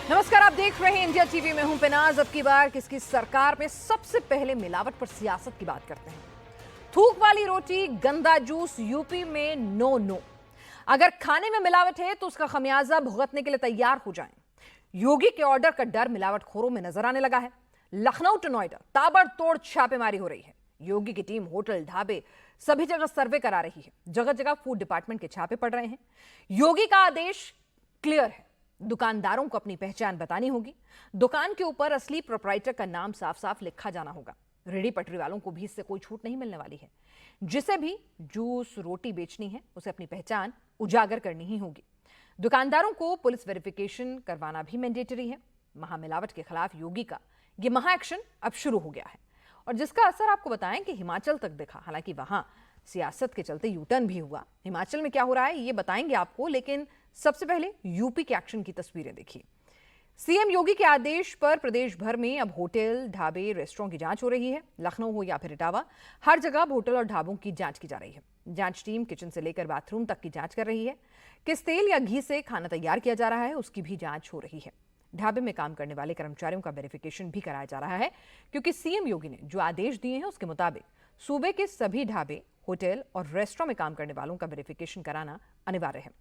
नमस्कार, आप देख रहे हैं इंडिया टीवी में हूं पिनाज। अब की बार किसकी सरकार में सबसे पहले मिलावट पर सियासत की बात करते हैं। थूक वाली रोटी, गंदा जूस, यूपी में नो। अगर खाने में मिलावट है तो उसका खमियाजा भुगतने के लिए तैयार हो जाएं। योगी के ऑर्डर का डर मिलावटखोरों में नजर आने लगा है। लखनऊ टू नोएडा ताबड़तोड़ छापेमारी हो रही है। योगी की टीम होटल, ढाबे सभी जगह सर्वे करा रही है। जगह जगह फूड डिपार्टमेंट के छापे पड़ रहे हैं। योगी का आदेश क्लियर है, दुकानदारों को अपनी पहचान बतानी होगी। दुकान के ऊपर असली प्रोप्राइटर का नाम साफ साफ लिखा जाना होगा। रेडी पटरी वालों को भी इससे कोई छूट नहीं मिलने वाली है। जिसे भी जूस, रोटी बेचनी है उसे अपनी पहचान उजागर करनी ही होगी। दुकानदारों को पुलिस वेरिफिकेशन करवाना भी मैंडेटरी है। महामिलावट के खिलाफ योगी का यह महा एक्शन अब शुरू हो गया है और जिसका असर आपको बताएं कि हिमाचल तक दिखा। हालांकि वहां सियासत के चलते यूटर्न भी हुआ। हिमाचल में क्या हो रहा है ये बताएंगे आपको, लेकिन सबसे पहले यूपी के एक्शन की तस्वीरें देखिए। सीएम योगी के आदेश पर प्रदेश भर में अब होटल, ढाबे, रेस्टोरेंट की जांच हो रही है। लखनऊ हो या फिर इटावा, हर जगह अब होटल और ढाबों की जांच की जा रही है। जांच टीम किचन से लेकर बाथरूम तक की जांच कर रही है। किस तेल या घी से खाना तैयार किया जा रहा है उसकी भी जांच हो रही है। ढाबे में काम करने वाले कर्मचारियों का वेरिफिकेशन भी कराया जा रहा है, क्योंकि सीएम योगी ने जो आदेश दिए हैं उसके मुताबिक सूबे के सभी ढाबे, होटल और रेस्टोरेंट में काम करने वालों का वेरिफिकेशन कराना अनिवार्य है।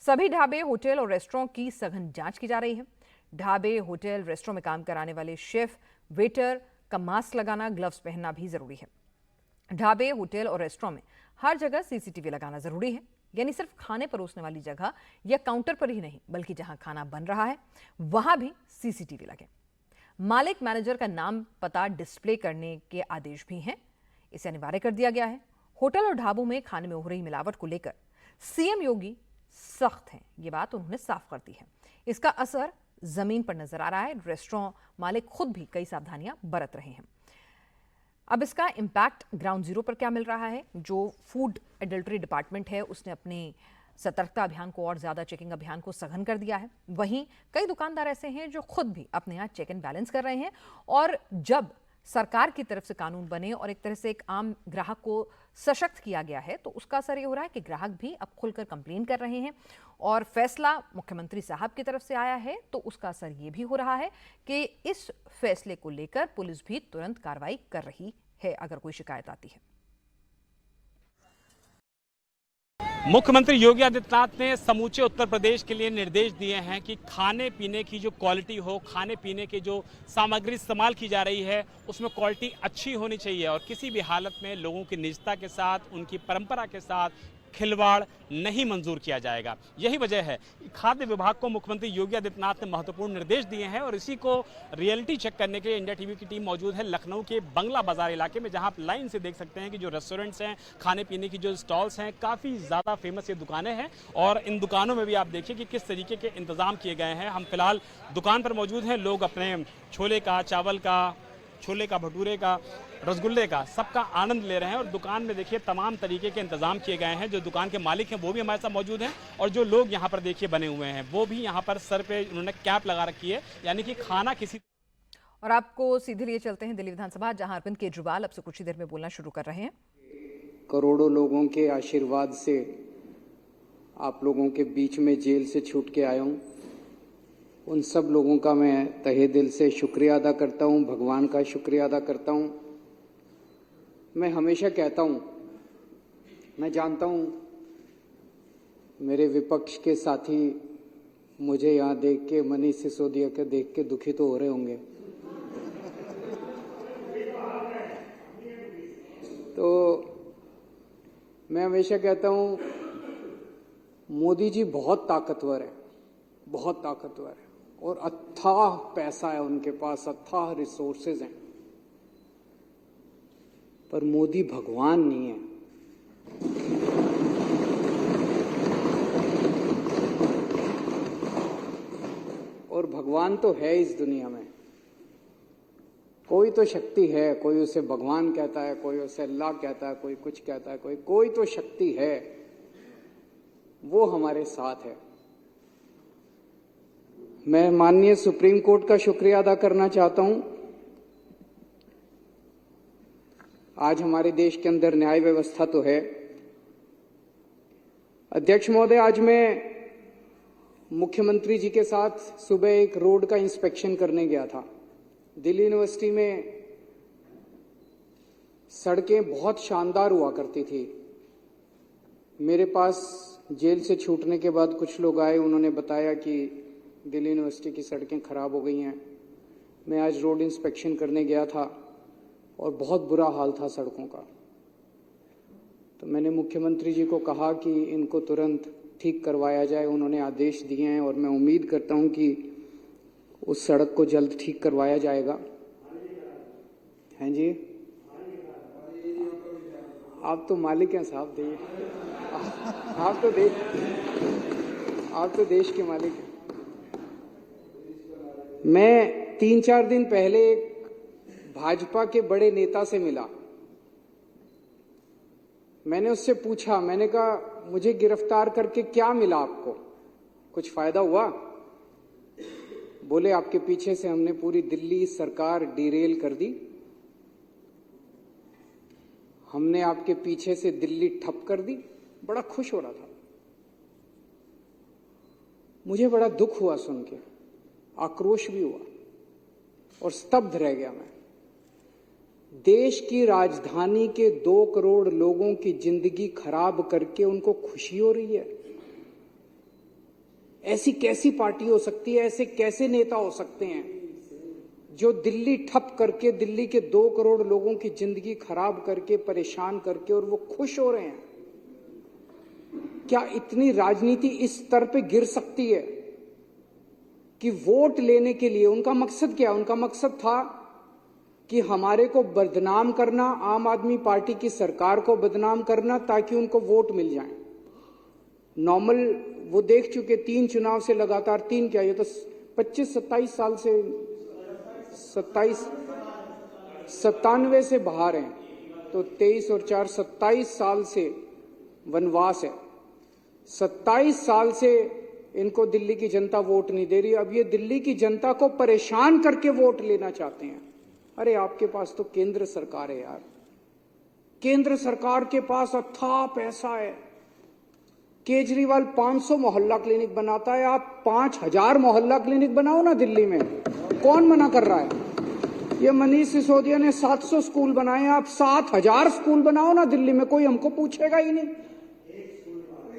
सभी ढाबे, होटल और रेस्टोरेंट की सघन जांच की जा रही है। ढाबे, होटल, रेस्टोरेंट में काम कराने वाले शेफ, वेटर का मास्क लगाना, ग्लव्स पहनना भी जरूरी है। ढाबे, होटल और रेस्टोरेंट में हर जगह सीसीटीवी लगाना जरूरी है। यानी सिर्फ खाने परोसने वाली जगह या काउंटर पर ही नहीं, बल्कि जहां खाना बन रहा है वहां भी सीसीटीवी लगे। मालिक, मैनेजर का नाम, पता डिस्प्ले करने के आदेश भी हैं। इसे अनिवार्य कर दिया गया है। होटल और ढाबों में खाने में हो रही मिलावट को लेकर सीएम योगी सख्त हैं, ये बात उन्होंने साफ कर दी है। इसका असर जमीन पर नजर आ रहा है। रेस्टोरेंट मालिक खुद भी कई सावधानियां बरत रहे हैं। अब इसका इंपैक्ट ग्राउंड जीरो पर क्या मिल रहा है? जो फूड एडल्ट्री डिपार्टमेंट है उसने अपने सतर्कता अभियान को और ज्यादा, चेकिंग अभियान को सघन कर दिया है। वहीं कई दुकानदार ऐसे हैं जो खुद भी अपने यहाँ चेक एंड बैलेंस कर रहे हैं। और जब सरकार की तरफ से कानून बने और एक तरह से एक आम ग्राहक को सशक्त किया गया है तो उसका असर ये हो रहा है कि ग्राहक भी अब खुलकर कंप्लेन कर रहे हैं। और फैसला मुख्यमंत्री साहब की तरफ से आया है तो उसका असर ये भी हो रहा है कि इस फैसले को लेकर पुलिस भी तुरंत कार्रवाई कर रही है अगर कोई शिकायत आती है। मुख्यमंत्री योगी आदित्यनाथ ने समूचे उत्तर प्रदेश के लिए निर्देश दिए हैं कि खाने पीने की जो क्वालिटी हो, खाने पीने की जो सामग्री इस्तेमाल की जा रही है उसमें क्वालिटी अच्छी होनी चाहिए और किसी भी हालत में लोगों की निजता के साथ, उनकी परंपरा के साथ खिलवाड़ नहीं मंजूर किया जाएगा। यही वजह है खाद्य विभाग को मुख्यमंत्री योगी आदित्यनाथ ने महत्वपूर्ण निर्देश दिए हैं और इसी को रियलिटी चेक करने के लिए इंडिया टीवी की टीम मौजूद है लखनऊ के बंगला बाजार इलाके में, जहां आप लाइन से देख सकते हैं कि जो रेस्टोरेंट्स हैं, खाने पीने की जो स्टॉल्स हैं, काफ़ी ज़्यादा फेमस ये दुकानें हैं और इन दुकानों में भी आप देखिए कि किस तरीके के इंतजाम किए गए हैं। हम फिलहाल दुकान पर मौजूद हैं। लोग अपने छोले का, चावल का, छोले का, भटूरे का, रसगुल्ले का, सबका आनंद ले रहे हैं और दुकान में देखिए तमाम तरीके के इंतजाम किए गए हैं। जो दुकान के मालिक हैं वो भी हमारे साथ मौजूद हैं और जो लोग यहाँ पर देखिए बने हुए हैं वो भी यहाँ पर सर पे उन्होंने कैप लगा रखी है, यानी कि खाना किसी। और आपको सीधे लिए चलते हैं दिल्ली विधानसभा, जहां अरविंद केजरीवाल अब से कुछ ही देर में बोलना शुरू कर रहे हैं। करोड़ों लोगों के आशीर्वाद से आप लोगों के बीच में जेल से छूट के आया हूँ। उन सब लोगों का मैं तहे दिल से शुक्रिया अदा करता हूँ, भगवान का शुक्रिया अदा करता हूँ। मैं हमेशा कहता हूँ, मैं जानता हूँ मेरे विपक्ष के साथी मुझे यहाँ देख के, मनीष सिसोदिया के देख के दुखी तो हो रहे होंगे। तो मैं हमेशा कहता हूँ मोदी जी बहुत ताकतवर है, बहुत ताकतवर है और अथाह पैसा है उनके पास, अथाह रिसोर्सेज हैं, पर मोदी भगवान नहीं है। और भगवान तो है इस दुनिया में, कोई तो शक्ति है, कोई उसे भगवान कहता है, कोई उसे अल्लाह कहता है, कोई कुछ कहता है, कोई तो शक्ति है, वो हमारे साथ है। मैं माननीय सुप्रीम कोर्ट का शुक्रिया अदा करना चाहता हूं। आज हमारे देश के अंदर न्याय व्यवस्था तो है। अध्यक्ष महोदय, आज मैं मुख्यमंत्री जी के साथ सुबह एक रोड का इंस्पेक्शन करने गया था। दिल्ली यूनिवर्सिटी में सड़कें बहुत शानदार हुआ करती थी। मेरे पास जेल से छूटने के बाद कुछ लोग आए, उन्होंने बताया कि दिल्ली यूनिवर्सिटी की सड़कें खराब हो गई हैं। मैं आज रोड इंस्पेक्शन करने गया था और बहुत बुरा हाल था सड़कों का। तो मैंने मुख्यमंत्री जी को कहा कि इनको तुरंत ठीक करवाया जाए। उन्होंने आदेश दिए हैं और मैं उम्मीद करता हूं कि उस सड़क को जल्द ठीक करवाया जाएगा। हैं जी, आप तो मालिक हैं साहब, आप तो देश के मालिक हैं। मैं 3-4 दिन पहले एक भाजपा के बड़े नेता से मिला। मैंने उससे पूछा, मैंने कहा मुझे गिरफ्तार करके क्या मिला आपको, कुछ फायदा हुआ? बोले आपके पीछे से हमने पूरी दिल्ली सरकार डिरेल कर दी, हमने आपके पीछे से दिल्ली ठप कर दी। बड़ा खुश हो रहा था। मुझे बड़ा दुख हुआ सुन के, आक्रोश भी हुआ और स्तब्ध रह गया मैं। देश की राजधानी के 2 करोड़ लोगों की जिंदगी खराब करके उनको खुशी हो रही है। ऐसी कैसी पार्टी हो सकती है, ऐसे कैसे नेता हो सकते हैं जो दिल्ली ठप करके, दिल्ली के 2 करोड़ लोगों की जिंदगी खराब करके, परेशान करके, और वो खुश हो रहे हैं? क्या इतनी राजनीति इस स्तर पे गिर सकती है कि वोट लेने के लिए उनका मकसद क्या? उनका मकसद था कि हमारे को बदनाम करना, आम आदमी पार्टी की सरकार को बदनाम करना, ताकि उनको वोट मिल जाए। नॉर्मल वो देख चुके 3 चुनाव से लगातार, 3 क्या, ये तो 25-27 साल से, 97 से बाहर हैं, तो 23 और 4 27 साल से वनवास है। 27 साल से इनको दिल्ली की जनता वोट नहीं दे रही। अब ये दिल्ली की जनता को परेशान करके वोट लेना चाहते हैं। अरे आपके पास तो केंद्र सरकार है यार, केंद्र सरकार के पास अथाह पैसा है। केजरीवाल 500 मोहल्ला क्लिनिक बनाता है, आप 5000 मोहल्ला क्लिनिक बनाओ ना दिल्ली में, कौन मना कर रहा है? ये मनीष सिसोदिया ने 700 स्कूल बनाए, आप 7000 स्कूल बनाओ ना दिल्ली में, कोई हमको पूछेगा ही नहीं।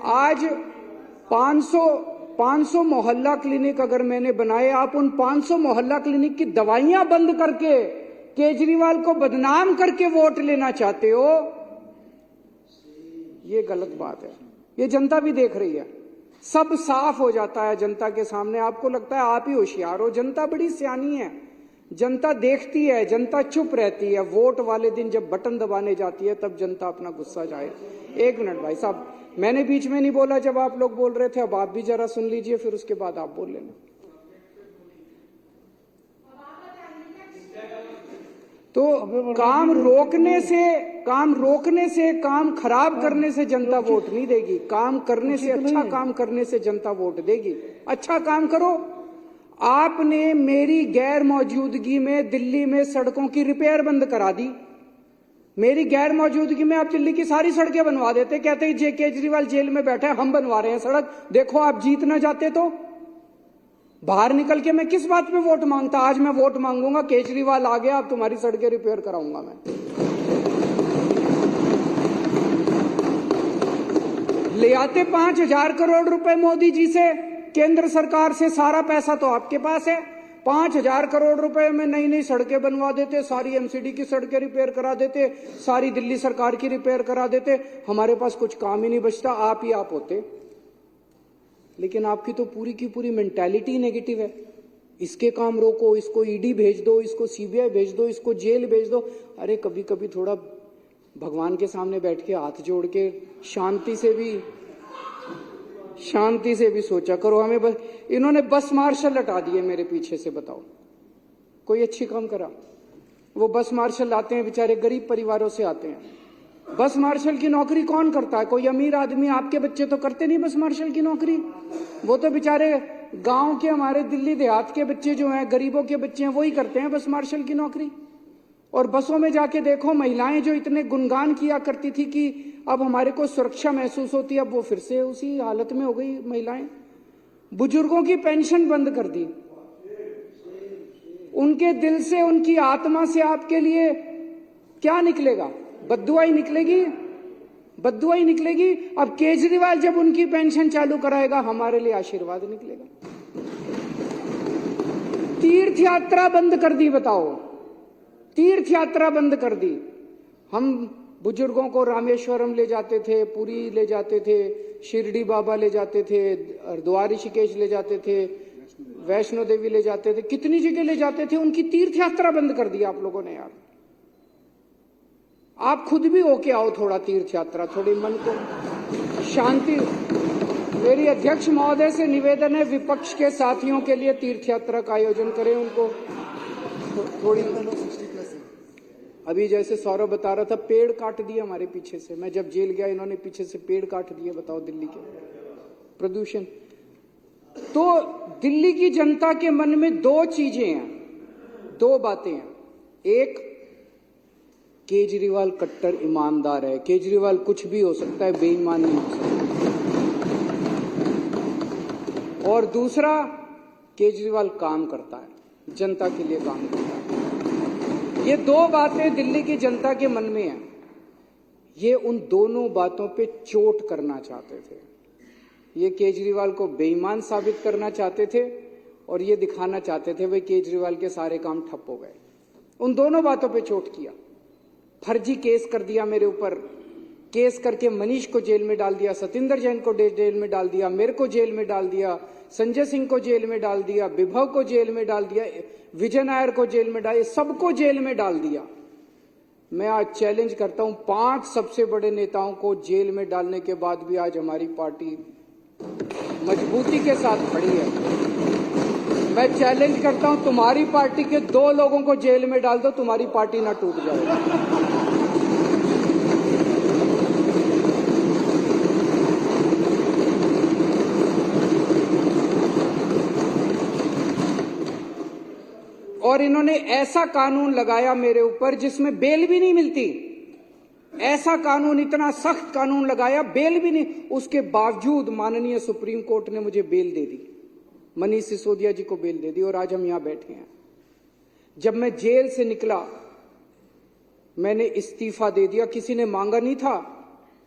आज 500 मोहल्ला क्लिनिक अगर मैंने बनाए, आप उन 500 मोहल्ला क्लिनिक की दवाइयां बंद करके केजरीवाल को बदनाम करके वोट लेना चाहते हो, ये गलत बात है। ये जनता भी देख रही है, सब साफ हो जाता है जनता के सामने। आपको लगता है आप ही होशियार हो, जनता बड़ी सियानी है, जनता देखती है, जनता चुप रहती है। वोट वाले दिन जब बटन दबाने जाती है तब जनता अपना गुस्सा जाए। 1 मिनट भाई साहब, मैंने बीच में नहीं बोला जब आप लोग बोल रहे थे, अब आप भी जरा सुन लीजिए, फिर उसके बाद आप बोल लेना। तो काम रोकने से, काम खराब करने से जनता वोट नहीं देगी, काम करने से, अच्छा काम करने से जनता वोट देगी। अच्छा काम करो। आपने मेरी गैर मौजूदगी में दिल्ली में सड़कों की रिपेयर बंद करा दी। मेरी गैर मौजूदगी में आप दिल्ली की सारी सड़कें बनवा देते, कहते हैं केजरीवाल जेल में बैठे, हम बनवा रहे हैं सड़क, देखो आप जीत ना जाते तो। बाहर निकल के मैं किस बात पे वोट मांगता? आज मैं वोट मांगूंगा, केजरीवाल आ गया, अब तुम्हारी सड़कें रिपेयर कराऊंगा मैं। ले आते 5000 करोड़ रुपए मोदी जी से, केंद्र सरकार से, सारा पैसा तो आपके पास है। 5000 करोड़ रुपए में नई नई सड़कें बनवा देते, सारी एमसीडी की सड़कें रिपेयर करा देते, सारी दिल्ली सरकार की रिपेयर करा देते, हमारे पास कुछ काम ही नहीं बचता, आप ही आप होते। लेकिन आपकी तो पूरी की पूरी मेंटालिटी नेगेटिव है। इसके काम रोको, इसको ईडी भेज दो, इसको सीबीआई भेज दो, इसको जेल भेज दो। अरे कभी कभी थोड़ा भगवान के सामने बैठ के हाथ जोड़ के शांति से भी सोचा करो। हमें बस इन्होंने बस मार्शल हटा दिए मेरे पीछे से, बताओ कोई अच्छी काम करा? वो बस मार्शल आते हैं, बेचारे गरीब परिवारों से आते हैं। बस मार्शल की नौकरी कौन करता है? कोई अमीर आदमी, आपके बच्चे तो करते नहीं बस मार्शल की नौकरी। वो तो बेचारे गांव के, हमारे दिल्ली देहात के बच्चे जो हैं, गरीबों के बच्चे हैं, वही करते हैं बस मार्शल की नौकरी। और बसों में जाके देखो, महिलाएं जो इतने गुणगान किया करती थी कि अब हमारे को सुरक्षा महसूस होती है, अब वो फिर से उसी हालत में हो गई महिलाएं। बुजुर्गों की पेंशन बंद कर दी। उनके दिल से, उनकी आत्मा से आपके लिए क्या निकलेगा? बद्दुआ ही निकलेगी, बद्दुआ ही निकलेगी। अब केजरीवाल जब उनकी पेंशन चालू कराएगा, हमारे लिए आशीर्वाद निकलेगा। तीर्थ यात्रा बंद कर दी, बताओ, तीर्थ यात्रा बंद कर दी। हम बुजुर्गों को रामेश्वरम ले जाते थे, पुरी ले जाते थे, शिरडी बाबा ले जाते थे, हरिद्वार ऋषिकेश ले जाते थे, वैष्णो देवी ले जाते थे, कितनी जगह ले जाते थे। उनकी तीर्थ यात्रा बंद कर दी आप लोगों ने यार। आप खुद भी होके आओ थोड़ा तीर्थ यात्रा, थोड़ी मन को शांति। मेरी अध्यक्ष महोदय से निवेदन है, विपक्ष के साथियों के लिए तीर्थ यात्रा का आयोजन करें। उनको थोड़ी, अभी जैसे सौरभ बता रहा था, पेड़ काट दिए हमारे पीछे से। मैं जब जेल गया, इन्होंने पीछे से पेड़ काट दिए। बताओ, दिल्ली के प्रदूषण। तो दिल्ली की जनता के मन में दो चीजें हैं, दो बातें हैं। एक, केजरीवाल कट्टर ईमानदार है, केजरीवाल कुछ भी हो सकता है, बेईमान नहीं हो सकता। और दूसरा, केजरीवाल काम करता है, जनता के लिए काम करता है। ये दो बातें दिल्ली की जनता के मन में हैं। ये उन दोनों बातों पे चोट करना चाहते थे। ये केजरीवाल को बेईमान साबित करना चाहते थे और ये दिखाना चाहते थे भाई केजरीवाल के सारे काम ठप हो गए। उन दोनों बातों पे चोट किया। फर्जी केस कर दिया मेरे ऊपर, केस करके मनीष को जेल में डाल दिया, सतिंदर जैन को जेल में डाल दिया, मेरे को जेल में डाल दिया, संजय सिंह को जेल में डाल दिया, विभव को जेल में डाल दिया, विजय नायर को जेल में डाल, सबको जेल में डाल दिया। मैं आज चैलेंज करता हूं, 5 सबसे बड़े नेताओं को जेल में डालने के बाद भी आज हमारी पार्टी मजबूती के साथ खड़ी है। मैं चैलेंज करता हूं, तुम्हारी पार्टी के 2 लोगों को जेल में डाल दो, तुम्हारी पार्टी ना टूट जाए। और इन्होंने ऐसा कानून लगाया मेरे ऊपर जिसमें बेल भी नहीं मिलती। ऐसा कानून, इतना सख्त कानून लगाया, बेल भी नहीं। उसके बावजूद माननीय सुप्रीम कोर्ट ने मुझे बेल दे दी, मनीष सिसोदिया जी को बेल दे दी और आज हम यहां बैठे हैं। जब मैं जेल से निकला, मैंने इस्तीफा दे दिया। किसी ने मांगा नहीं था,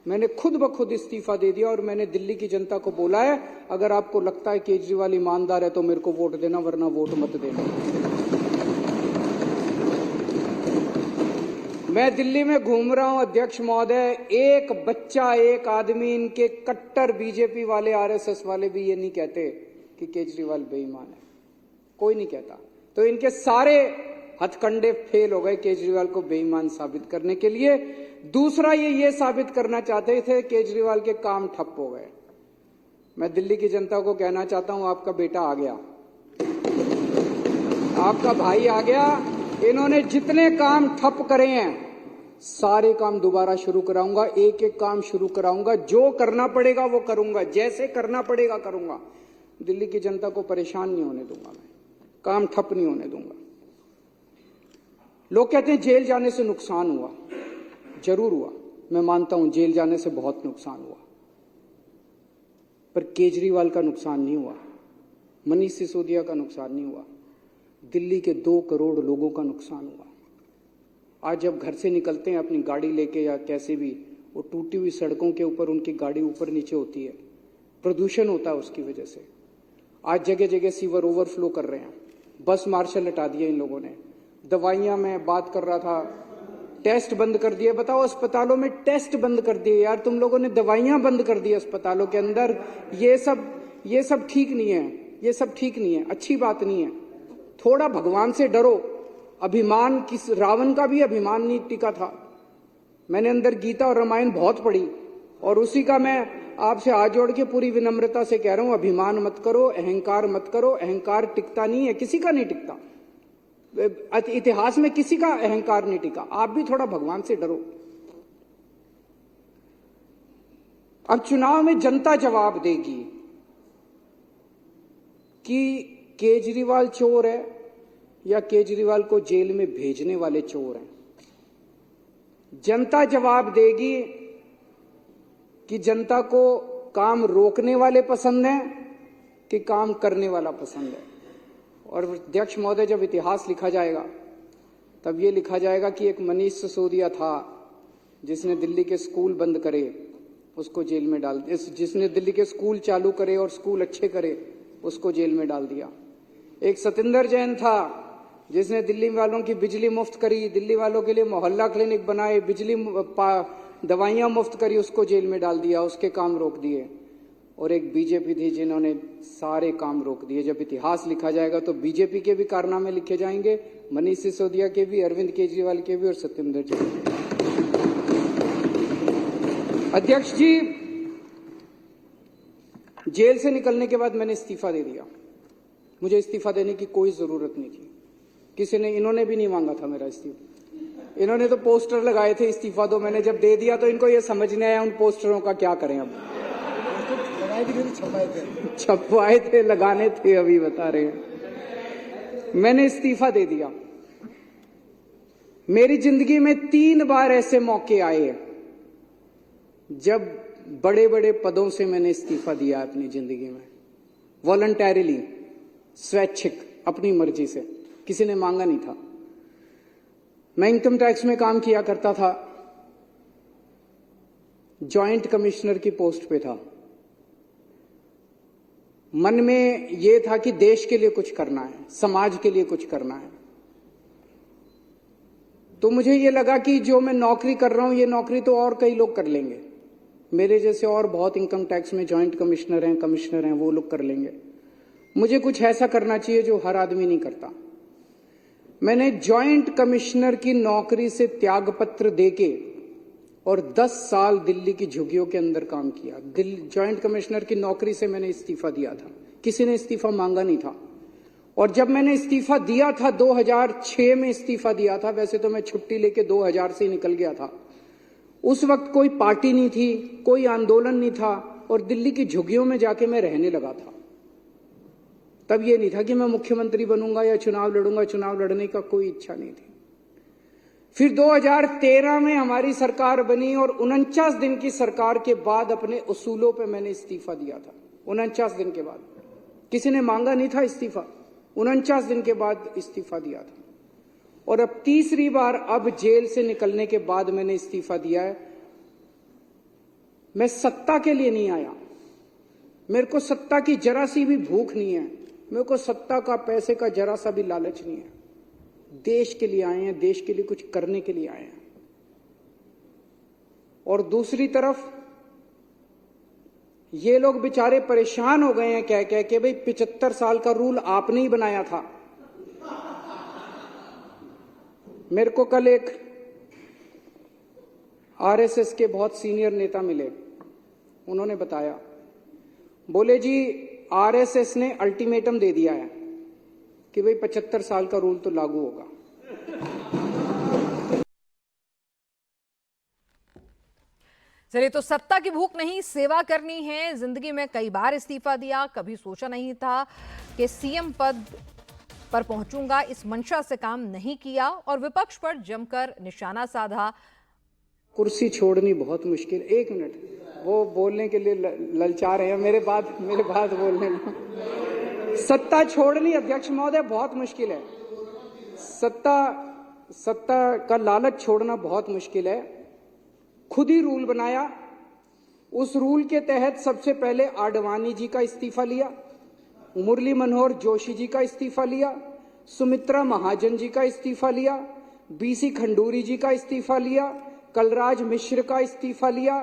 मैंने खुद ब खुद इस्तीफा दे दिया। और मैंने दिल्ली की जनता को बोला है, अगर आपको लगता है केजरीवाल ईमानदार है तो मेरे को वोट देना, वरना वोट मत देना। मैं दिल्ली में घूम रहा हूं अध्यक्ष महोदय, एक बच्चा, एक आदमी, इनके कट्टर बीजेपी वाले, आरएसएस वाले भी ये नहीं कहते कि केजरीवाल बेईमान है, कोई नहीं कहता। तो इनके सारे हथकंडे फेल हो गए केजरीवाल को बेईमान साबित करने के लिए। दूसरा, ये साबित करना चाहते थे केजरीवाल के काम ठप हो गए। मैं दिल्ली की जनता को कहना चाहता हूं, आपका बेटा आ गया, आपका भाई आ गया। इन्होंने जितने काम ठप करे हैं, सारे काम दोबारा शुरू कराऊंगा, एक एक काम शुरू कराऊंगा। जो करना पड़ेगा वो करूंगा, जैसे करना पड़ेगा करूंगा। दिल्ली की जनता को परेशान नहीं होने दूंगा, मैं काम ठप नहीं होने दूंगा। लोग कहते हैं जेल जाने से नुकसान हुआ, जरूर हुआ, मैं मानता हूं जेल जाने से बहुत नुकसान हुआ, पर केजरीवाल का नुकसान नहीं हुआ, मनीष सिसोदिया का नुकसान नहीं हुआ, दिल्ली के 2 करोड़ लोगों का नुकसान हुआ। आज जब घर से निकलते हैं अपनी गाड़ी लेके या कैसे भी, वो टूटी हुई सड़कों के ऊपर उनकी गाड़ी ऊपर नीचे होती है, प्रदूषण होता है उसकी वजह से। आज जगह जगह सीवर ओवरफ्लो कर रहे हैं, बस मार्शल हटा दिए इन लोगों ने। दवाइयां, मैं बात कर रहा था, टेस्ट बंद कर दिए। बताओ, अस्पतालों में टेस्ट बंद कर दिए यार तुम लोगों ने, दवाइयां बंद कर दी अस्पतालों के अंदर। ये सब ठीक नहीं है, ये सब ठीक नहीं है, अच्छी बात नहीं है। थोड़ा भगवान से डरो। अभिमान, किस रावण का भी अभिमान नहीं टिका था। मैंने अंदर गीता और रामायण बहुत पढ़ी और उसी का मैं आपसे हाथ जोड़ के पूरी विनम्रता से कह रहा हूं, अभिमान मत करो, अहंकार मत करो। अहंकार टिकता नहीं है, किसी का नहीं टिकता, इतिहास में किसी का अहंकार नहीं टिका। आप भी थोड़ा भगवान से डरो। अब चुनाव में जनता जवाब देगी कि केजरीवाल चोर है या केजरीवाल को जेल में भेजने वाले चोर हैं। जनता जवाब देगी कि जनता को काम रोकने वाले पसंद हैं कि काम करने वाला पसंद है। और अध्यक्ष महोदय, जब इतिहास लिखा जाएगा तब ये लिखा जाएगा कि एक मनीष सिसोदिया था जिसने दिल्ली के स्कूल बंद करे, उसको जेल में डाल, जिसने दिल्ली के स्कूल चालू करे और स्कूल अच्छे करे, उसको जेल में डाल दिया। एक सतिंदर जैन था जिसने दिल्ली वालों की बिजली मुफ्त करी, दिल्ली वालों के लिए मोहल्ला क्लिनिक बनाए, दवाइयां मुफ्त करी, उसको जेल में डाल दिया, उसके काम रोक दिए। और एक बीजेपी थी जिन्होंने सारे काम रोक दिए। जब इतिहास लिखा जाएगा तो बीजेपी के भी कारनामे लिखे जाएंगे, मनीष सिसोदिया के भी, अरविंद केजरीवाल के भी और सत्येंद्र जैन के। अध्यक्ष जी, जेल से निकलने के बाद मैंने इस्तीफा दे दिया। मुझे इस्तीफा देने की कोई जरूरत नहीं थी। इन्होंने भी नहीं मांगा था मेरा इस्तीफा। इन्होंने तो पोस्टर लगाए थे इस्तीफा दो, मैंने जब दे दिया तो इनको ये समझ नहीं आया उन पोस्टरों का क्या करें। अब छपवाए थे, लगाने थे, अभी बता रहे हैं। मैंने इस्तीफा दे दिया। मेरी जिंदगी में 3 बार ऐसे मौके आए जब बड़े बड़े पदों से मैंने इस्तीफा दिया अपनी जिंदगी में, वॉलंटरीली, स्वैच्छिक, अपनी मर्जी से, किसी ने मांगा नहीं था। मैं इनकम टैक्स में काम किया करता था, जॉइंट कमिश्नर की पोस्ट पे था। मन में यह था कि देश के लिए कुछ करना है, समाज के लिए कुछ करना है। तो मुझे यह लगा कि जो मैं नौकरी कर रहा हूं, ये नौकरी तो और कई लोग कर लेंगे, मेरे जैसे और बहुत इनकम टैक्स में जॉइंट कमिश्नर हैं, वो लोग कर लेंगे। मुझे कुछ ऐसा करना चाहिए जो हर आदमी नहीं करता। मैंने जॉइंट कमिश्नर की नौकरी से त्यागपत्र देके और 10 साल दिल्ली की झुग्गियों के अंदर काम किया। जॉइंट कमिश्नर की नौकरी से मैंने इस्तीफा दिया था, किसी ने इस्तीफा मांगा नहीं था। और जब मैंने इस्तीफा दिया था, 2006 में इस्तीफा दिया था, वैसे तो मैं छुट्टी लेके 2000 से ही निकल गया था। उस वक्त कोई पार्टी नहीं थी, कोई आंदोलन नहीं था, और दिल्ली की झुग्गियों में जाके मैं रहने लगा था। तब ये नहीं था कि मैं मुख्यमंत्री बनूंगा या चुनाव लड़ूंगा, चुनाव लड़ने का कोई इच्छा नहीं थी। फिर 2013 में हमारी सरकार बनी और 49 दिन की सरकार के बाद अपने उसूलों पे मैंने इस्तीफा दिया था। 49 दिन के बाद, किसी ने मांगा नहीं था इस्तीफा, 49 दिन के बाद इस्तीफा दिया था। और अब तीसरी बार, अब जेल से निकलने के बाद मैंने इस्तीफा दिया है। मैं सत्ता के लिए नहीं आया, मेरे को सत्ता की जरा सी भी भूख नहीं है, मेरे को सत्ता का, पैसे का जरा सा भी लालच नहीं है। देश के लिए आए हैं, देश के लिए कुछ करने के लिए आए हैं। और दूसरी तरफ ये लोग बेचारे परेशान हो गए हैं कह कह के, भाई 75 साल का रूल आपने ही बनाया था। मेरे को कल एक आरएसएस के बहुत सीनियर नेता मिले, उन्होंने बताया, बोले जी आरएसएस ने अल्टीमेटम दे दिया है कि भाई 75 साल का रूल तो लागू होगा। चलिए, तो सत्ता की भूख नहीं, सेवा करनी है। जिंदगी में कई बार इस्तीफा दिया, कभी सोचा नहीं था कि सीएम पद पर पहुंचूंगा, इस मंशा से काम नहीं किया और विपक्ष पर जमकर निशाना साधा। कुर्सी छोड़नी बहुत मुश्किल। 1 मिनट, वो बोलने के लिए ललचा रहे हैं, मेरे बाद बोलने में। सत्ता छोड़नी अध्यक्ष महोदय बहुत मुश्किल है। सत्ता का लालच छोड़ना बहुत मुश्किल है। खुद ही रूल बनाया, उस रूल के तहत सबसे पहले आडवाणी जी का इस्तीफा लिया, मुरली मनोहर जोशी जी का इस्तीफा लिया, सुमित्रा महाजन जी का इस्तीफा लिया, बीसी खंडूरी जी का इस्तीफा लिया, कलराज मिश्र का इस्तीफा लिया,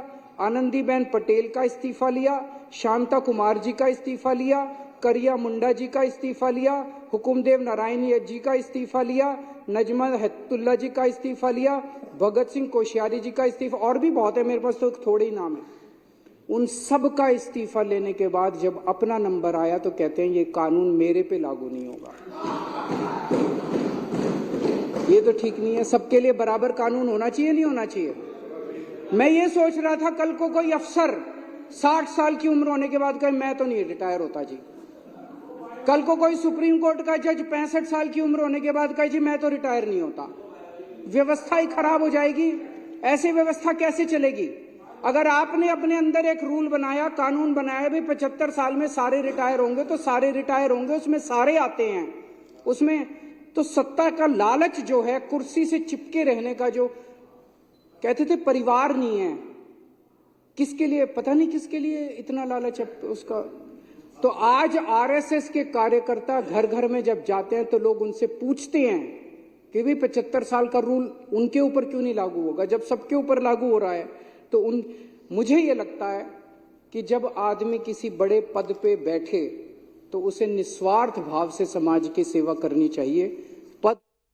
आनंदीबेन पटेल का इस्तीफा लिया, शांता कुमार जी का इस्तीफा लिया, करिया मुंडा जी का इस्तीफा लिया, हुकुमदेव नारायण जी का इस्तीफा लिया, नजमा हेतुल्ला जी का इस्तीफा लिया, भगत सिंह कोश्यारी जी का इस्तीफा, और भी बहुत है, मेरे पास तो थोड़े ही नाम है। उन सब का इस्तीफा लेने के बाद जब अपना नंबर आया तो कहते हैं ये कानून मेरे पे लागू नहीं होगा। ये तो ठीक नहीं है। सबके लिए बराबर कानून होना चाहिए, नहीं होना चाहिए? मैं ये सोच रहा था कल को कोई अफसर 60 साल की उम्र होने के बाद कहे मैं तो नहीं रिटायर होता जी। कल को कोई सुप्रीम कोर्ट का जज 65 साल की उम्र होने के बाद कहे जी मैं तो रिटायर नहीं होता। व्यवस्था ही खराब हो जाएगी। ऐसी व्यवस्था कैसे चलेगी? अगर आपने अपने अंदर एक रूल बनाया, कानून बनाया भी 75 साल में सारे रिटायर होंगे, तो सारे रिटायर होंगे, उसमें सारे आते हैं, उसमें तो सत्ता का लालच जो है, कुर्सी से चिपके रहने का, जो कहते थे परिवार नहीं है, किसके लिए पता नहीं, किसके लिए इतना लालच है उसका। तो आज आरएसएस के कार्यकर्ता घर घर में जब जाते हैं तो लोग उनसे पूछते हैं कि भी 75 साल का रूल उनके ऊपर क्यों नहीं लागू होगा, जब सबके ऊपर लागू हो रहा है। तो मुझे ये लगता है कि जब आदमी किसी बड़े पद पे बैठे तो उसे निस्वार्थ भाव से समाज की सेवा करनी चाहिए।